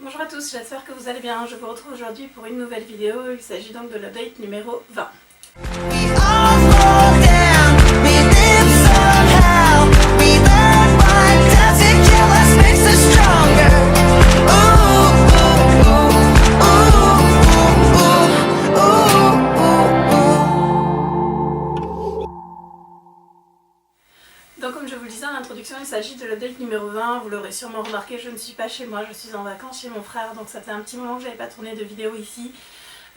Bonjour à tous, j'espère que vous allez bien. Je vous retrouve aujourd'hui pour une nouvelle vidéo. Il s'agit donc de l'update numéro 20. Donc comme je vous le disais en introduction, il s'agit de l'update numéro 20. Vous l'aurez sûrement remarqué, je ne suis pas chez moi, je suis en vacances chez mon frère. Donc ça fait un petit moment que je n'avais pas tourné de vidéo ici.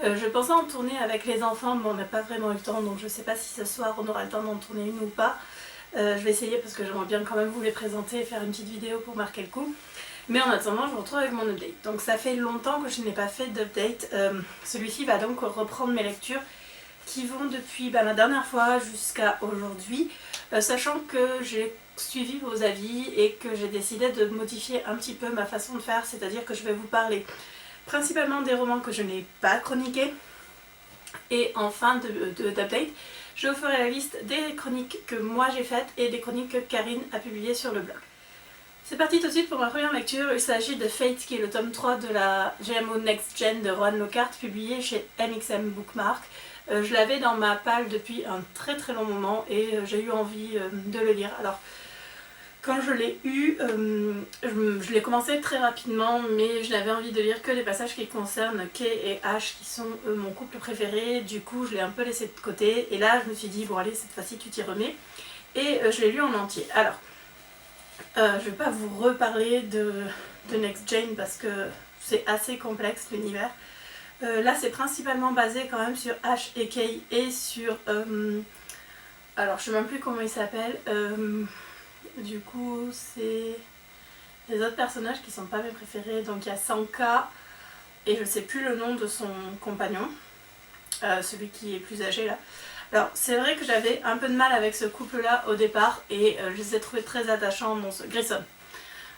Je pensais en tourner avec les enfants, mais on n'a pas vraiment eu le temps. Donc je ne sais pas si ce soir on aura le temps d'en tourner une ou pas. Je vais essayer parce que j'aimerais bien quand même vous les présenter et faire une petite vidéo pour marquer le coup. Mais en attendant, je vous retrouve avec mon update. Donc ça fait longtemps que je n'ai pas fait d'update. Celui-ci va donc reprendre mes lectures qui vont depuis la dernière fois jusqu'à aujourd'hui, sachant que j'ai suivi vos avis et que j'ai décidé de modifier un petit peu ma façon de faire, c'est-à-dire que je vais vous parler principalement des romans que je n'ai pas chroniqués, et en fin d'update, je vous ferai la liste des chroniques que moi j'ai faites et des chroniques que Karine a publiées sur le blog. C'est parti tout de suite pour ma première lecture. Il s'agit de Fate, qui est le tome 3 de la GMO Next Gen de Rohan Lockhart, publié chez MXM Bookmark. Je l'avais dans ma palle depuis un très long moment et j'ai eu envie de le lire. Alors, quand je l'ai eu, je l'ai commencé très rapidement, mais je n'avais envie de lire que les passages qui concernent Kay et Ash, qui sont mon couple préféré. Du coup, je l'ai un peu laissé de côté. Et là, je me suis dit, bon allez, cette fois-ci, tu t'y remets. Et je l'ai lu en entier. Alors, je ne vais pas vous reparler de Next Gen parce que c'est assez complexe l'univers. Là c'est principalement basé quand même sur Ash et Kay et sur... alors je sais même plus comment il s'appelle. Du coup c'est les autres personnages qui sont pas mes préférés. Donc il y a Sanka et je sais plus le nom de son compagnon. Celui qui est plus âgé là. Alors c'est vrai que j'avais un peu de mal avec ce couple là au départ et je les ai trouvés très attachants dans ce... Grayson.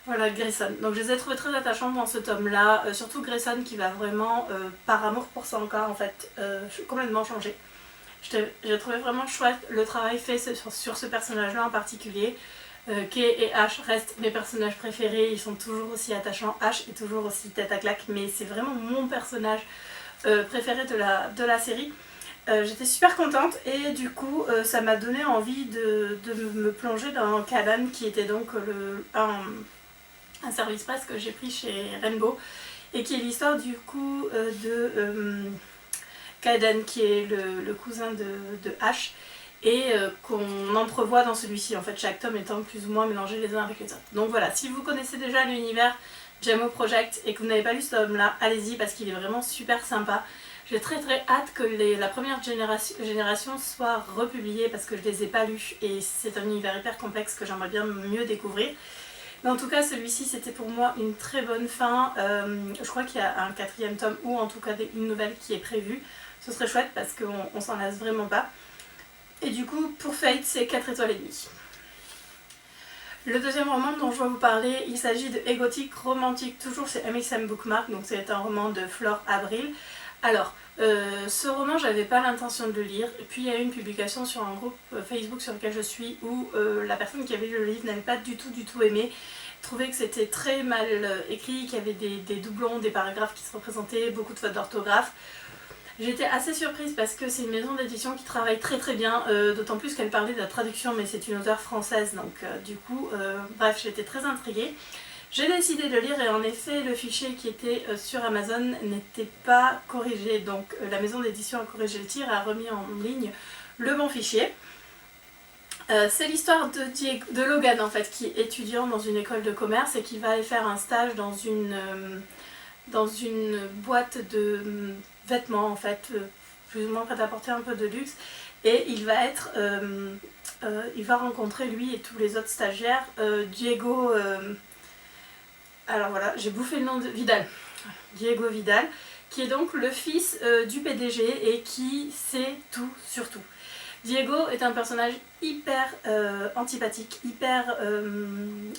Voilà, Grayson. Donc je les ai trouvés très attachants dans ce tome-là, surtout Grayson qui va vraiment, par amour pour Sanka en fait, complètement changer. J'ai trouvé vraiment chouette le travail fait sur ce personnage-là en particulier. Kay et Ash restent mes personnages préférés, ils sont toujours aussi attachants. Ash est toujours aussi tête à claque, mais c'est vraiment mon personnage préféré de la série. J'étais super contente et du coup ça m'a donné envie de me plonger dans Kaidan, qui était donc un service presse que j'ai pris chez Rainbow et qui est l'histoire du coup de Kaidan, qui est le cousin de Ash et qu'on entrevoit dans celui-ci, en fait chaque tome étant plus ou moins mélangé les uns avec les autres. Donc voilà, si vous connaissez déjà l'univers GMO Project et que vous n'avez pas lu ce tome là, allez-y parce qu'il est vraiment super sympa. J'ai très hâte que la première génération soit republiée parce que je les ai pas lus et c'est un univers hyper complexe que j'aimerais bien mieux découvrir. Mais en tout cas celui-ci c'était pour moi une très bonne fin. Je crois qu'il y a un 4e tome ou en tout cas une nouvelle qui est prévue. Ce serait chouette parce qu'on s'en lasse vraiment pas. Et du coup pour Fate c'est 4 étoiles et demie. Le deuxième roman dont je vais vous parler, il s'agit de Égotique Romantique, toujours chez MXM Bookmark, donc c'est un roman de Flore Abril. Alors, ce roman, j'avais pas l'intention de le lire, et puis il y a eu une publication sur un groupe Facebook sur lequel je suis, où la personne qui avait lu le livre n'avait pas du tout aimé, trouvait que c'était très mal écrit, qu'il y avait des doublons, des paragraphes qui se représentaient, beaucoup de fautes d'orthographe. J'étais assez surprise parce que c'est une maison d'édition qui travaille très bien, d'autant plus qu'elle parlait de la traduction, mais c'est une auteure française, donc du coup, bref, j'étais très intriguée. J'ai décidé de lire et en effet le fichier qui était sur Amazon n'était pas corrigé, donc la maison d'édition a corrigé le tir et a remis en ligne le bon fichier. C'est l'histoire de Logan en fait, qui est étudiant dans une école de commerce et qui va aller faire un stage dans une boîte de vêtements en fait, plus ou moins prêt-à-porter, un peu de luxe, et il va rencontrer lui et tous les autres stagiaires, Diego... alors voilà, j'ai bouffé le nom de Vidal. Diego Vidal, qui est donc le fils du PDG et qui sait tout sur tout. Diego est un personnage hyper antipathique, hyper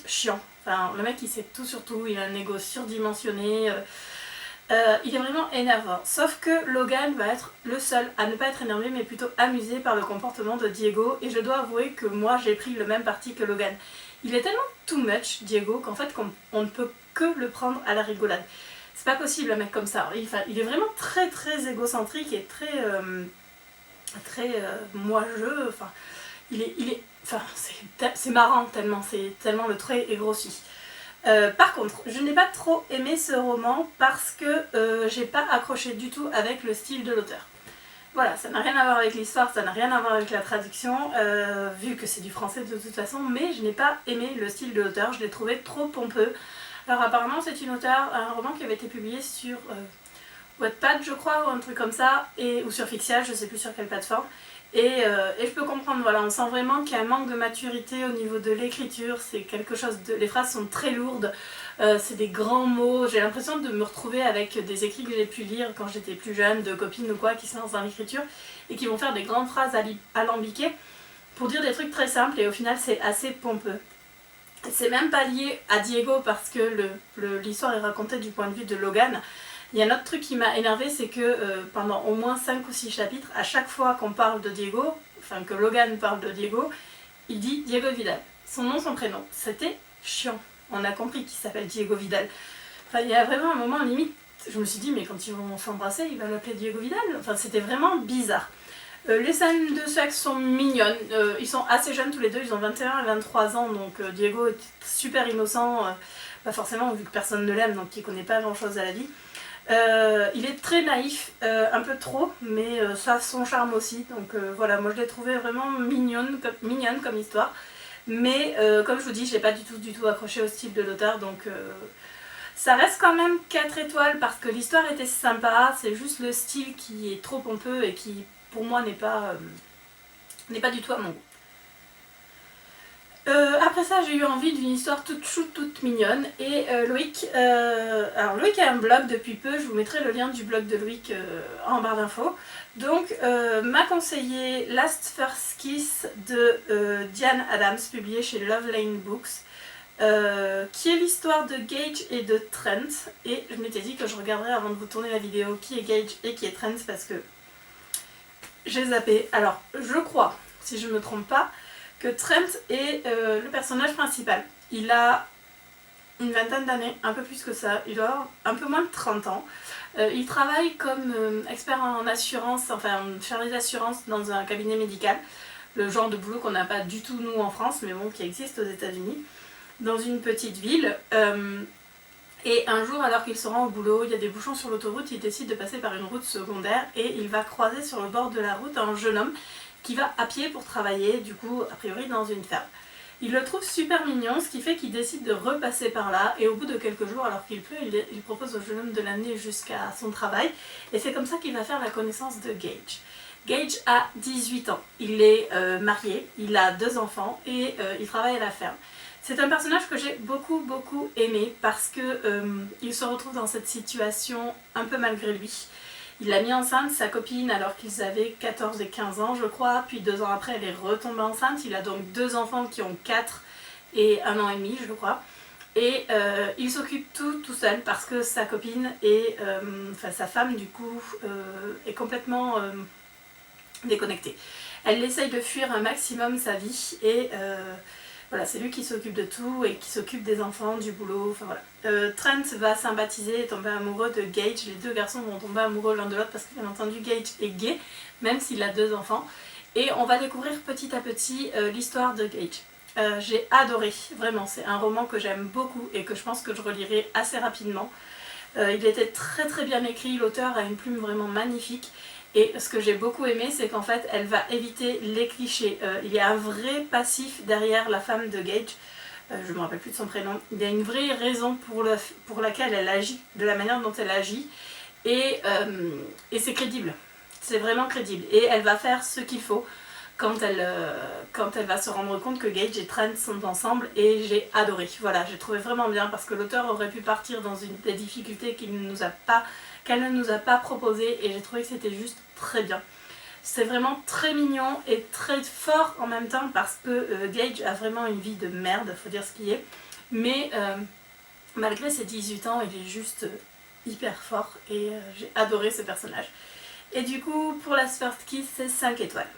chiant. Enfin, le mec il sait tout sur tout, il a un ego surdimensionné. Il est vraiment énervant. Sauf que Logan va être le seul à ne pas être énervé mais plutôt amusé par le comportement de Diego. Et je dois avouer que moi j'ai pris le même parti que Logan. Il est tellement too much, Diego, qu'en fait on ne peut que le prendre à la rigolade. c'est pas possible un mec comme ça. Il est vraiment très très égocentrique et très moi-je. Enfin, c'est marrant tellement, tellement le trait est grossi. Par contre, je n'ai pas trop aimé ce roman parce que j'ai pas accroché du tout avec le style de l'auteur. Voilà, ça n'a rien à voir avec l'histoire, ça n'a rien à voir avec la traduction, vu que c'est du français de toute façon, mais je n'ai pas aimé le style de l'auteur, je l'ai trouvé trop pompeux. Alors apparemment c'est un roman qui avait été publié sur Wattpad je crois, ou un truc comme ça, ou sur Fixia, je sais plus sur quelle plateforme. Et je peux comprendre, voilà, on sent vraiment qu'il y a un manque de maturité au niveau de l'écriture, c'est quelque chose les phrases sont très lourdes, c'est des grands mots, j'ai l'impression de me retrouver avec des écrits que j'ai pu lire quand j'étais plus jeune, de copines ou quoi, qui se lancent dans l'écriture, et qui vont faire des grandes phrases alambiquées pour dire des trucs très simples, et au final c'est assez pompeux. C'est même pas lié à Diego parce que l'histoire est racontée du point de vue de Logan. Il y a un autre truc qui m'a énervé, c'est que pendant au moins 5 ou 6 chapitres, à chaque fois qu'on parle de Diego, enfin que Logan parle de Diego, il dit Diego Vidal. Son nom, son prénom. C'était chiant. On a compris qu'il s'appelle Diego Vidal. Enfin, il y a vraiment un moment limite, je me suis dit, mais quand ils vont s'embrasser, il va l'appeler Diego Vidal. Enfin, c'était vraiment bizarre. Les scènes de sexe sont mignonnes, ils sont assez jeunes tous les deux, ils ont 21 et 23 ans, donc Diego est super innocent, pas forcément vu que personne ne l'aime, donc il connaît pas grand chose à la vie. Il est très naïf, un peu trop, mais ça a son charme aussi, donc voilà, moi je l'ai trouvé vraiment mignonne comme histoire, mais comme je vous dis, je n'ai pas du tout accroché au style de l'auteur, donc ça reste quand même 4 étoiles parce que l'histoire était sympa, c'est juste le style qui est trop pompeux et qui pour moi n'est pas du tout à mon goût. Après ça, j'ai eu envie d'une histoire toute chouette, toute mignonne, et Loïc, alors Loïc a un blog depuis peu, je vous mettrai le lien du blog de Loïc en barre d'infos, donc m'a conseillé Last First Kiss de Diane Adams, publié chez Love Lane Books, qui est l'histoire de Gage et de Trent, et je m'étais dit que je regarderais avant de vous tourner la vidéo qui est Gage et qui est Trent parce que j'ai zappé. Alors je crois, si je ne me trompe pas, que Trent est le personnage principal. Il a une vingtaine d'années, un peu plus que ça, il doit avoir un peu moins de 30 ans. Il travaille comme expert en assurance, enfin faire les assurances dans un cabinet médical, le genre de boulot qu'on n'a pas du tout nous en France, mais bon, qui existe aux États-Unis, dans une petite ville. Et un jour, alors qu'il se rend au boulot, il y a des bouchons sur l'autoroute, il décide de passer par une route secondaire et il va croiser sur le bord de la route un jeune homme qui va à pied pour travailler, du coup, a priori dans une ferme. Il le trouve super mignon, ce qui fait qu'il décide de repasser par là, et au bout de quelques jours, alors qu'il pleut, il propose au jeune homme de l'amener jusqu'à son travail, et c'est comme ça qu'il va faire la connaissance de Gage. Gage a 18 ans, il est marié, il a 2 enfants, et il travaille à la ferme. C'est un personnage que j'ai beaucoup aimé, parce que il se retrouve dans cette situation un peu malgré lui. Il a mis enceinte sa copine alors qu'ils avaient 14 et 15 ans je crois, puis 2 ans après elle est retombée enceinte, il a donc 2 enfants qui ont 4 et 1 an et demi je crois, et il s'occupe tout seul parce que sa copine et enfin sa femme du coup est complètement déconnectée. Elle essaye de fuir un maximum sa vie et voilà, c'est lui qui s'occupe de tout et qui s'occupe des enfants, du boulot, enfin voilà. Trent va sympathiser et tomber amoureux de Gage. Les 2 garçons vont tomber amoureux l'un de l'autre parce que bien entendu Gage est gay, même s'il a 2 enfants. Et on va découvrir petit à petit l'histoire de Gage. J'ai adoré, vraiment, c'est un roman que j'aime beaucoup et que je pense que je relirai assez rapidement. Il était très bien écrit, l'auteur a une plume vraiment magnifique. Et ce que j'ai beaucoup aimé, c'est qu'en fait, elle va éviter les clichés. Il y a un vrai passif derrière la femme de Gage. Je ne me rappelle plus de son prénom. Il y a une vraie raison pour laquelle elle agit, de la manière dont elle agit. Et c'est crédible. C'est vraiment crédible. Et elle va faire ce qu'il faut quand elle va se rendre compte que Gage et Trent sont ensemble. Et j'ai adoré. Voilà, j'ai trouvé vraiment bien parce que l'auteur aurait pu partir dans des difficultés qu'elle ne nous a pas proposé, et j'ai trouvé que c'était juste très bien. C'est vraiment très mignon et très fort en même temps parce que Gage a vraiment une vie de merde, faut dire ce qui est, mais malgré ses 18 ans, il est juste hyper fort et j'ai adoré ce personnage. Et du coup, pour Last First Kiss, c'est 5 étoiles.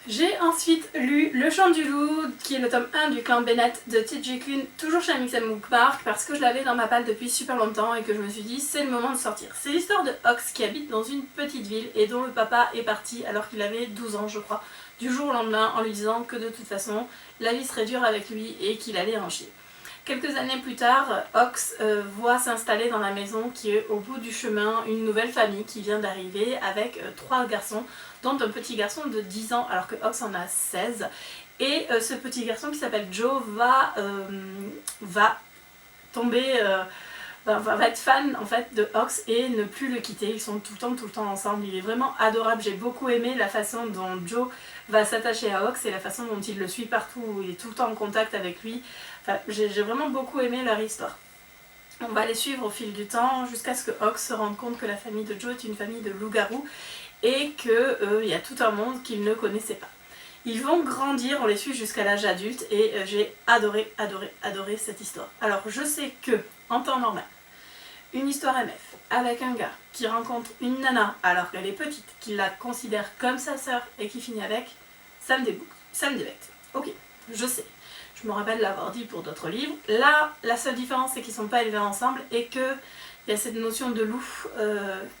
J'ai ensuite lu Le Chant du Loup, qui est le tome 1 du clan Bennett de T.J. Klune, toujours chez Mix Bookmark, parce que je l'avais dans ma palle depuis super longtemps et que je me suis dit c'est le moment de sortir. C'est l'histoire de Ox qui habite dans une petite ville et dont le papa est parti alors qu'il avait 12 ans je crois, du jour au lendemain en lui disant que de toute façon la vie serait dure avec lui et qu'il allait en chier. Quelques années plus tard, Ox voit s'installer dans la maison qui est au bout du chemin une nouvelle famille qui vient d'arriver avec 3 garçons, dont un petit garçon de 10 ans alors que Ox en a 16. Et ce petit garçon qui s'appelle Joe va tomber, va être fan en fait de Ox et ne plus le quitter. Ils sont tout le temps ensemble. Il est vraiment adorable. J'ai beaucoup aimé la façon dont Joe va s'attacher à Ox et la façon dont il le suit partout, où il est tout le temps en contact avec lui. Enfin, j'ai vraiment beaucoup aimé leur histoire. On va les suivre au fil du temps jusqu'à ce que Ox se rende compte que la famille de Joe est une famille de loups-garous et qu'il y a tout un monde qu'il ne connaissait pas. Ils vont grandir, on les suit jusqu'à l'âge adulte et j'ai adoré cette histoire. Alors je sais que, en temps normal, une histoire MF avec un gars qui rencontre une nana alors qu'elle est petite, qui la considère comme sa sœur et qui finit avec, ça me dégoûte, ça me débecte. Ok, je sais. Je me rappelle l'avoir dit pour d'autres livres. Là, la seule différence, c'est qu'ils ne sont pas élevés ensemble et qu'il y a cette notion de loup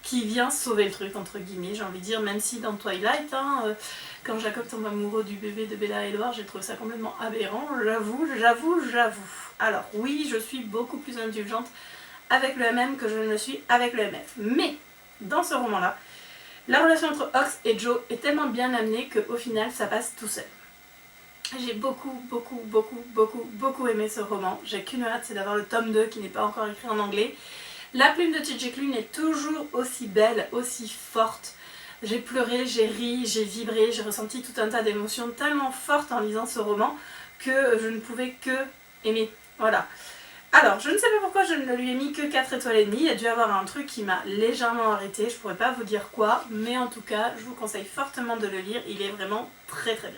qui vient sauver le truc, entre guillemets, j'ai envie de dire, même si dans Twilight, quand Jacob tombe amoureux du bébé de Bella et Edward, j'ai trouvé ça complètement aberrant, j'avoue. Alors oui, je suis beaucoup plus indulgente avec le MM que je ne le suis avec le MF. Mais, dans ce roman-là, la relation entre Ox et Joe est tellement bien amenée qu'au final, ça passe tout seul. J'ai beaucoup aimé ce roman. J'ai qu'une hâte, c'est d'avoir le tome 2 qui n'est pas encore écrit en anglais. La plume de T.J. Klune est toujours aussi belle, aussi forte. J'ai pleuré, j'ai ri, j'ai vibré, j'ai ressenti tout un tas d'émotions tellement fortes en lisant ce roman que je ne pouvais que aimer. Voilà. Alors, je ne sais pas pourquoi je ne lui ai mis que 4 étoiles et demie. Il y a dû avoir un truc qui m'a légèrement arrêté. Je pourrais pas vous dire quoi, mais en tout cas, je vous conseille fortement de le lire. Il est vraiment très bien.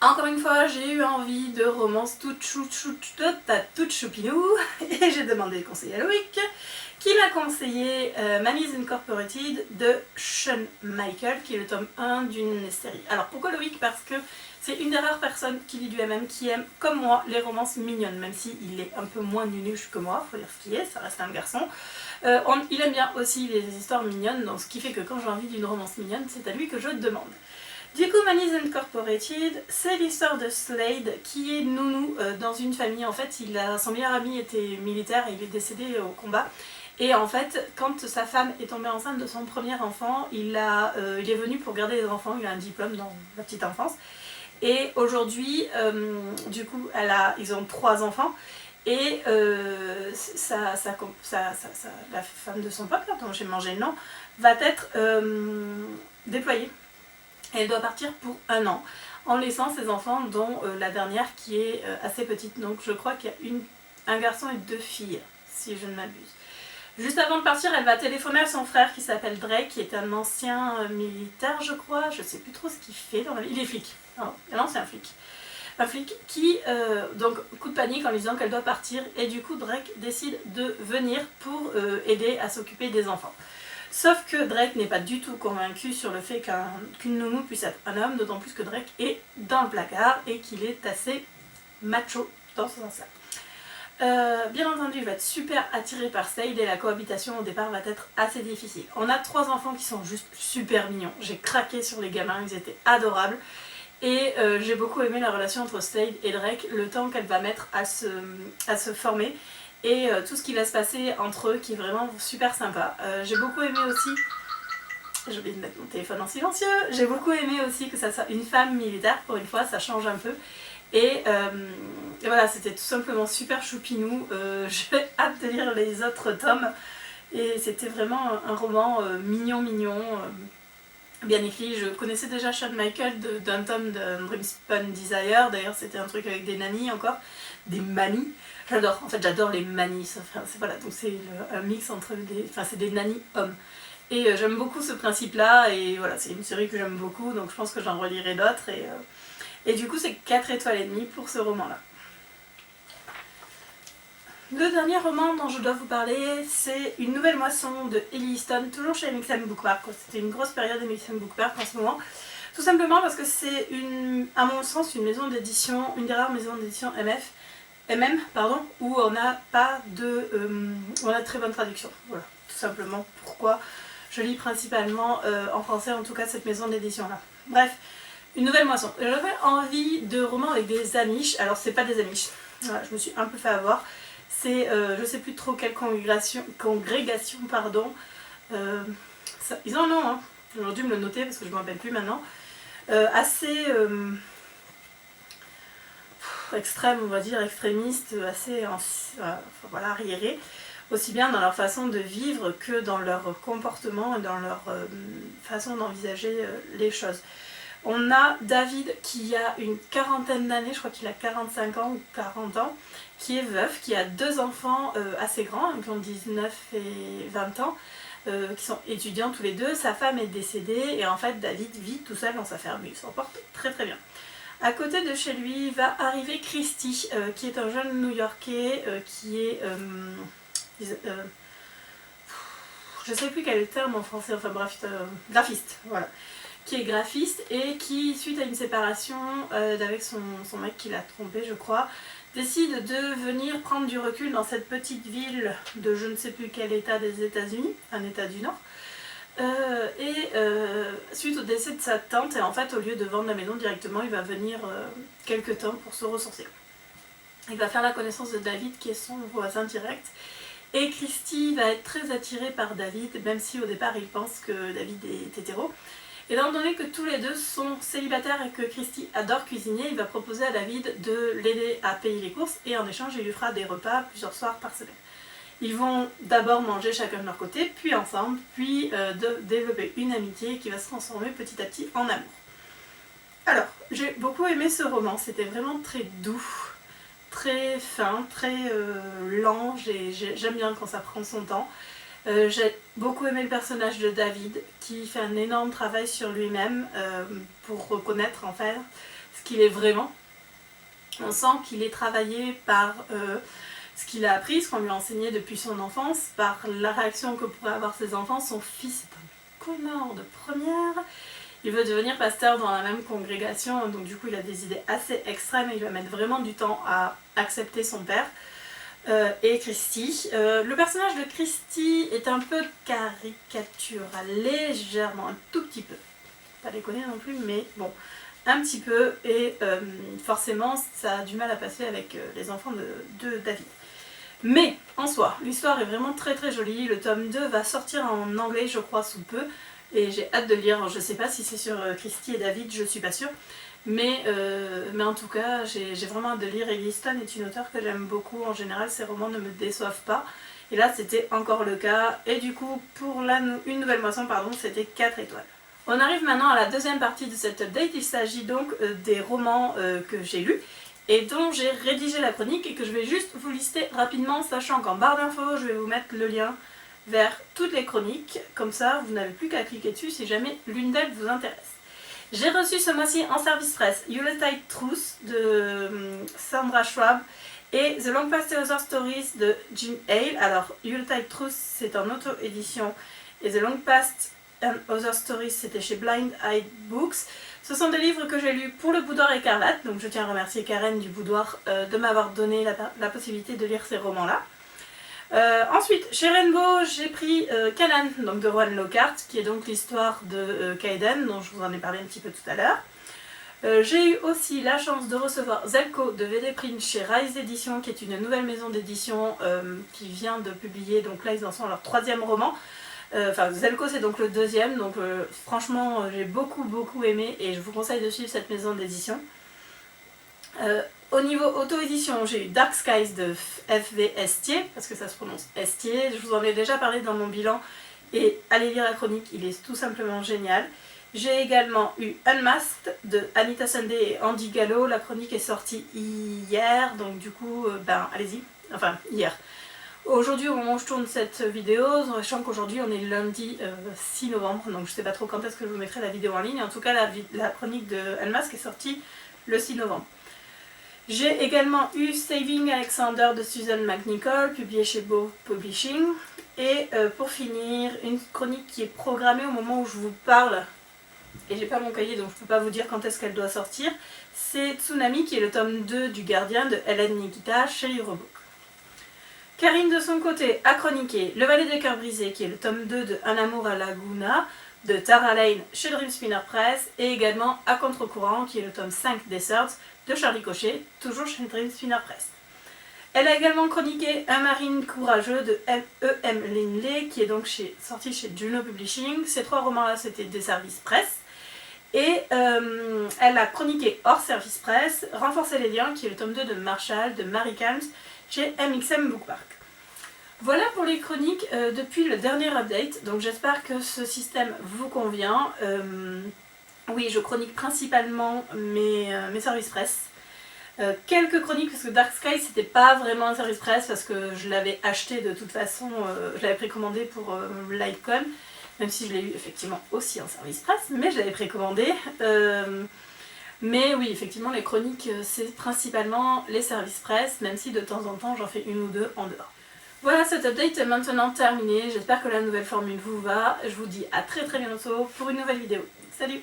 Encore une fois, j'ai eu envie de romance toute choupinou et j'ai demandé le conseil à Loïc qui m'a conseillé Manny's Incorporated de Sean Michael qui est le tome 1 d'une série. Alors pourquoi Loïc? Parce que c'est une des rares personnes qui lit du MM qui aime comme moi les romances mignonnes, même s'il est un peu moins nunuche que moi, faut dire ce qu'il est, ça reste un garçon. Il aime bien aussi les histoires mignonnes, donc ce qui fait que quand j'ai envie d'une romance mignonne, c'est à lui que je demande. Du coup, Manny's Incorporated, c'est l'histoire de Slade qui est nounou dans une famille. En fait, son meilleur ami était militaire et il est décédé au combat. Et en fait, quand sa femme est tombée enceinte de son premier enfant, il est venu pour garder les enfants. Il a un diplôme dans la petite enfance. Et aujourd'hui, du coup, ils ont 3 enfants. Et la femme de son pote, dont j'ai mangé le nom, va être déployée. Elle doit partir pour 1 an, en laissant ses enfants, dont la dernière qui est assez petite. Donc je crois qu'il y a un garçon et 2 filles, si je ne m'abuse. Juste avant de partir, elle va téléphoner à son frère qui s'appelle Drake, qui est un ancien militaire, je crois. Je ne sais plus trop ce qu'il fait dans la vie. Il est flic. Non, c'est un flic. Un flic qui, donc, coup de panique en lui disant qu'elle doit partir. Et du coup, Drake décide de venir pour aider à s'occuper des enfants. Sauf que Drake n'est pas du tout convaincu sur le fait qu'une nounou puisse être un homme, d'autant plus que Drake est dans le placard et qu'il est assez macho dans ce sens-là. Bien entendu, il va être super attiré par Slade et la cohabitation au départ va être assez difficile. On a 3 enfants qui sont juste super mignons. J'ai craqué sur les gamins, ils étaient adorables. Et j'ai beaucoup aimé la relation entre Slade et Drake, le temps qu'elle va mettre à se former. Et tout ce qui va se passer entre eux qui est vraiment super sympa. J'ai beaucoup aimé aussi, j'ai oublié de mettre mon téléphone en silencieux, j'ai beaucoup aimé aussi que ça soit une femme militaire, pour une fois ça change un peu. Et voilà, c'était tout simplement super choupinou, j'ai hâte de lire les autres tomes. Et c'était vraiment un roman mignon, bien écrit. Je connaissais déjà Sean Michael d'un tome de Dreamspun Desire, d'ailleurs c'était un truc avec des nannies encore, des manies. J'adore, en fait j'adore les nannies, voilà, donc c'est un mix entre c'est des nannies hommes. Et j'aime beaucoup ce principe-là, et voilà, c'est une série que j'aime beaucoup, donc je pense que j'en relirai d'autres, et du coup c'est 4 étoiles et demie pour ce roman-là. Le dernier roman dont je dois vous parler, c'est Une nouvelle moisson de Ellie Easton, toujours chez Mix Bookmark. C'était une grosse période de Mix Bookmark en ce moment. Tout simplement parce que c'est à mon sens une maison d'édition, une des rares maisons d'édition MM, où on n'a pas on a de très bonne traduction. Voilà, tout simplement pourquoi je lis principalement en français, en tout cas cette maison d'édition là. Bref, une nouvelle moisson. J'avais envie de romans avec des amish. Alors c'est pas des amish, voilà, je me suis un peu fait avoir. C'est je sais plus trop quelle congrégation pardon. Ils en ont, hein. J'aurais dû me le noter parce que je ne me rappelle plus maintenant. Assez extrême, on va dire, extrémiste, assez voilà, arriéré, aussi bien dans leur façon de vivre que dans leur comportement et dans leur façon d'envisager les choses. On a David qui a une quarantaine d'années, je crois qu'il a 45 ans ou 40 ans, qui est veuf, qui a 2 enfants assez grands, qui ont 19 et 20 ans, qui sont étudiants tous les deux. Sa femme est décédée et en fait David vit tout seul dans sa ferme, il s'en porte très très bien. À côté de chez lui va arriver Christy, qui est un jeune New-Yorkais qui est... je sais plus quel est le terme en français, enfin bref, graphiste, voilà. Qui est graphiste et qui, suite à une séparation avec son mec qui l'a trompé, je crois, décide de venir prendre du recul dans cette petite ville de je ne sais plus quel état des États-Unis, un état du Nord. Suite au décès de sa tante, et en fait, au lieu de vendre la maison directement, il va venir quelques temps pour se ressourcer. Il va faire la connaissance de David, qui est son voisin direct. Et Christy va être très attirée par David, même si au départ il pense que David est hétéro. Et étant donné que tous les deux sont célibataires et que Christy adore cuisiner, il va proposer à David de l'aider à payer les courses et en échange il lui fera des repas plusieurs soirs par semaine. Ils vont d'abord manger chacun de leur côté, puis ensemble, puis développer une amitié qui va se transformer petit à petit en amour. Alors, j'ai beaucoup aimé ce roman, c'était vraiment très doux, très fin, très lent, j'aime bien quand ça prend son temps. J'ai beaucoup aimé le personnage de David qui fait un énorme travail sur lui-même pour reconnaître en fait ce qu'il est vraiment. On sent qu'il est travaillé par ce qu'il a appris, ce qu'on lui a enseigné depuis son enfance, par la réaction que pourraient avoir ses enfants. Son fils est un connard de première. Il veut devenir pasteur dans la même congrégation, donc du coup il a des idées assez extrêmes et il va mettre vraiment du temps à accepter son père. Et Christy. Le personnage de Christy est un peu caricatural, légèrement, un tout petit peu. Pas déconner non plus, mais bon, un petit peu. Et forcément, ça a du mal à passer avec les enfants de David. Mais en soi, l'histoire est vraiment très très jolie. Le tome 2 va sortir en anglais, je crois, sous peu. Et j'ai hâte de le lire. Je sais pas si c'est sur Christy et David, je suis pas sûre. Mais en tout cas, j'ai vraiment hâte de lire. Ellie Stone est une auteure que j'aime beaucoup. En général, ses romans ne me déçoivent pas. Et là, c'était encore le cas. Et du coup, pour une nouvelle moisson, c'était 4 étoiles. On arrive maintenant à la deuxième partie de cette update. Il s'agit donc des romans que j'ai lus et dont j'ai rédigé la chronique et que je vais juste vous lister rapidement, sachant qu'en barre d'infos, je vais vous mettre le lien vers toutes les chroniques. Comme ça, vous n'avez plus qu'à cliquer dessus si jamais l'une d'elles vous intéresse. J'ai reçu ce mois-ci en service presse Yuletide Truth de Sandra Schwab et The Long Past Other Stories de Jim Hale. Alors, Yuletide Truth, c'est en auto-édition et The Long Past and Other Stories, c'était chez Blind Eye Books. Ce sont des livres que j'ai lus pour le Boudoir Écarlate, donc je tiens à remercier Karen du Boudoir de m'avoir donné la possibilité de lire ces romans-là. Ensuite, chez Rainbow, j'ai pris Canaan, donc de Rowan Lockhart, qui est donc l'histoire de Kaiden, dont je vous en ai parlé un petit peu tout à l'heure. J'ai eu aussi la chance de recevoir Zelko de VD Print chez Rise Edition, qui est une nouvelle maison d'édition qui vient de publier, donc là ils en sont à leur 3e roman. Zelko c'est donc le 2e, donc franchement j'ai beaucoup aimé et je vous conseille de suivre cette maison d'édition. Au niveau auto-édition, j'ai eu Dark Skies de FV Estier, parce que ça se prononce Estier, je vous en ai déjà parlé dans mon bilan, et allez lire la chronique, il est tout simplement génial. J'ai également eu Unmasked de Anita Sunday et Andy Gallo, la chronique est sortie hier, donc du coup, allez-y, enfin hier. Aujourd'hui, au moment où je tourne cette vidéo, sachant qu'aujourd'hui on est lundi 6 novembre, donc je sais pas trop quand est-ce que je vous mettrai la vidéo en ligne, en tout cas la chronique de Unmasked est sortie le 6 novembre. J'ai également eu Saving Alexander de Susan McNichol, publié chez Bow Publishing. Et pour finir, une chronique qui est programmée au moment où je vous parle et j'ai pas mon cahier donc je peux pas vous dire quand est-ce qu'elle doit sortir, c'est Tsunami qui est le tome 2 du Gardien de Hélène Nikita chez Librebook. Karine de son côté a chroniqué Le Valet des Cœurs Brisés qui est le tome 2 de Un Amour à Laguna de Tara Lane chez Dream Spinner Press et également À Contre-Courant qui est le tome 5 Desserts de Charlie Cochet, toujours chez Dream Spinner Press. Elle a également chroniqué Un Marine Courageux de E.M. Linley qui est donc sorti chez Juno Publishing. Ces 3 romans-là c'était des services presse. Et elle a chroniqué hors service presse Renforcer les liens qui est le tome 2 de Marshall de Marie Calms chez MXM Bookmark. Voilà pour les chroniques depuis le dernier update, donc j'espère que ce système vous convient. Oui, je chronique principalement mes services presse. Quelques chroniques parce que Dark Sky c'était pas vraiment un service presse parce que je l'avais acheté de toute façon, je l'avais précommandé pour LiveCon, même si je l'ai eu effectivement aussi en service presse, mais je l'avais précommandé. Mais oui, effectivement les chroniques c'est principalement les services presse, même si de temps en temps j'en fais une ou deux en dehors. Voilà, cet update est maintenant terminé, j'espère que la nouvelle formule vous va, je vous dis à très bientôt pour une nouvelle vidéo. Salut!